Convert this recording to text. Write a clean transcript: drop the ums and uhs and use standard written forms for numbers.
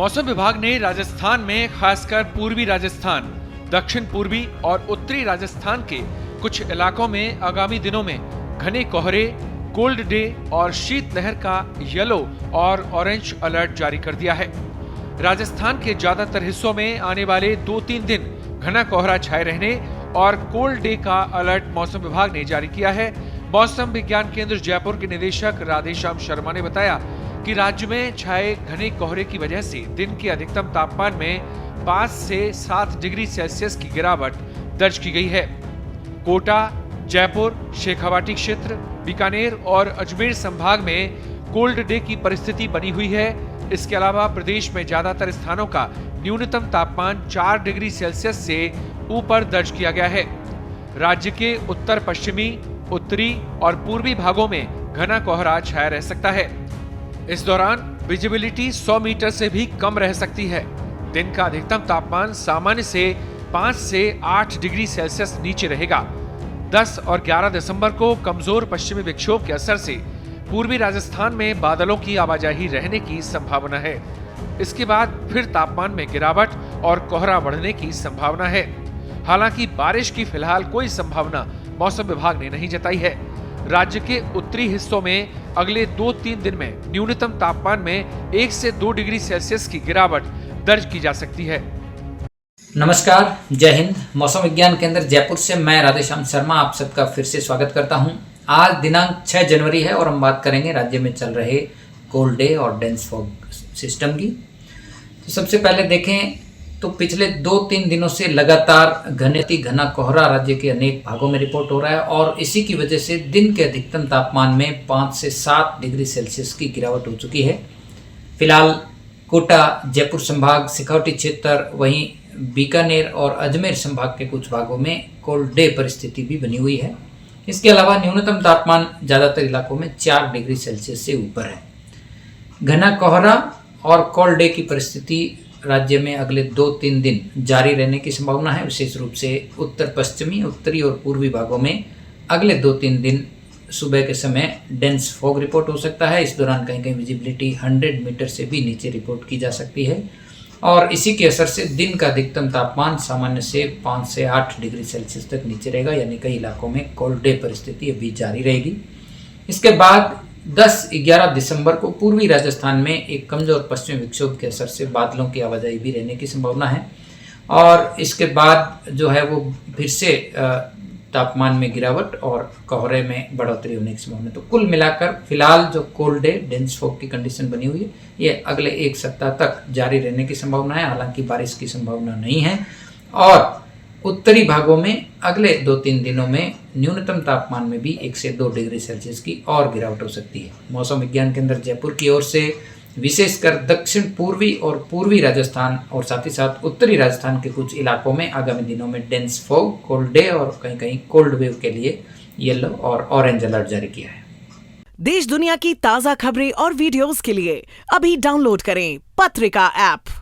मौसम विभाग ने राजस्थान में खासकर पूर्वी राजस्थान, दक्षिण पूर्वी और उत्तरी राजस्थान के कुछ इलाकों में आगामी दिनों में घने कोहरे, कोल्ड डे और शीतलहर का येलो और ऑरेंज अलर्ट जारी कर दिया है। राजस्थान के ज्यादातर हिस्सों में आने वाले 2-3 दिन घना कोहरा छाए रहने और कोल्ड डे का अलर्ट मौसम विभाग ने जारी किया है। मौसम विज्ञान केंद्र जयपुर के निदेशक राधेश्याम शर्मा ने बताया कि राज्य में छाए घने कोहरे की वजह से दिन के अधिकतम तापमान में 5 से 7 डिग्री सेल्सियस की गिरावट दर्ज की गई है। कोटा, जयपुर, शेखावाटी क्षेत्र, बीकानेर और अजमेर संभाग में कोल्ड डे की परिस्थिति बनी हुई है। इसके अलावा प्रदेश में ज्यादातर स्थानों का न्यूनतम तापमान 4 डिग्री सेल्सियस से ऊपर दर्ज किया गया है। राज्य के उत्तर पश्चिमी, उत्तरी और पूर्वी भागों में घना कोहरा छाया रह सकता है। इस दौरान विजिबिलिटी 100 मीटर से भी कम रह सकती है। दिन का अधिकतम तापमान सामान्य से 5 से 8 डिग्री सेल्सियस नीचे रहेगा। 10 और 11 दिसंबर को कमजोर पश्चिमी विक्षोभ के असर से पूर्वी राजस्थान में बादलों की आवाजाही रहने की संभावना है। इसके बाद फिर तापमान में गिरावट और कोहरा बढ़ने की संभावना है। हालांकि बारिश की फिलहाल कोई संभावना मौसम विभाग ने नहीं जताई है। राज्य के उत्तरी हिस्सों में अगले 2-3 दिन में न्यूनतम तापमान में 1 से 2 डिग्री सेल्सियस की गिरावट दर्ज की जा सकती है। नमस्कार, जय हिंद। मौसम विज्ञान केंद्र जयपुर से मैं राधेश्याम शर्मा आप सबका फिर से स्वागत करता हूं। आज दिनांक 6 जनवरी है और हम बात करेंगे राज्य में चल रहे कोल्ड डे और डेंस फॉग सिस्टम की। तो सबसे पहले देखें तो पिछले 2-3 दिनों से लगातार घना कोहरा राज्य के अनेक भागों में रिपोर्ट हो रहा है और इसी की वजह से दिन के अधिकतम तापमान में 5 से 7 डिग्री सेल्सियस की गिरावट हो चुकी है। फिलहाल कोटा, जयपुर संभाग, शेखावाटी क्षेत्र, वहीं बीकानेर और अजमेर संभाग के कुछ भागों में कोल्ड डे परिस्थिति भी बनी हुई है। इसके अलावा न्यूनतम तापमान ज़्यादातर इलाकों में 4 डिग्री सेल्सियस से ऊपर है। घना कोहरा और कोल्ड डे की परिस्थिति राज्य में अगले 2-3 दिन जारी रहने की संभावना है। विशेष रूप से उत्तर पश्चिमी, उत्तरी और पूर्वी भागों में अगले 2-3 दिन सुबह के समय डेंस फॉग रिपोर्ट हो सकता है। इस दौरान कहीं कहीं विजिबिलिटी 100 मीटर से भी नीचे रिपोर्ट की जा सकती है और इसी के असर से दिन का अधिकतम तापमान सामान्य से 5 से 8 डिग्री सेल्सियस तक नीचे रहेगा, यानी कई इलाकों में कोल्ड डे परिस्थिति अभी जारी रहेगी। इसके बाद 10-11 दिसंबर को पूर्वी राजस्थान में एक कमजोर पश्चिमी विक्षोभ के असर से बादलों की आवाजाही भी रहने की संभावना है और इसके बाद जो है वो फिर से तापमान में गिरावट और कोहरे में बढ़ोतरी होने की संभावना है। तो कुल मिलाकर फिलहाल जो कोल्ड डे डेंस फॉग की कंडीशन बनी हुई है ये अगले 1 सप्ताह तक जारी रहने की संभावना है। हालांकि बारिश की संभावना नहीं है और उत्तरी भागों में अगले 2-3 दिनों में न्यूनतम तापमान में भी 1 से 2 डिग्री सेल्सियस की और गिरावट हो सकती है। मौसम विज्ञान केंद्र जयपुर की ओर से विशेषकर दक्षिण पूर्वी और पूर्वी राजस्थान और साथ ही साथ उत्तरी राजस्थान के कुछ इलाकों में आगामी दिनों में डेंस फॉग, कोल्ड डे और कहीं कहीं कोल्ड वेव के लिए येलो और ऑरेंज अलर्ट जारी किया है। देश दुनिया की ताजा खबरें और वीडियोस के लिए अभी डाउनलोड करें पत्रिका ऐप।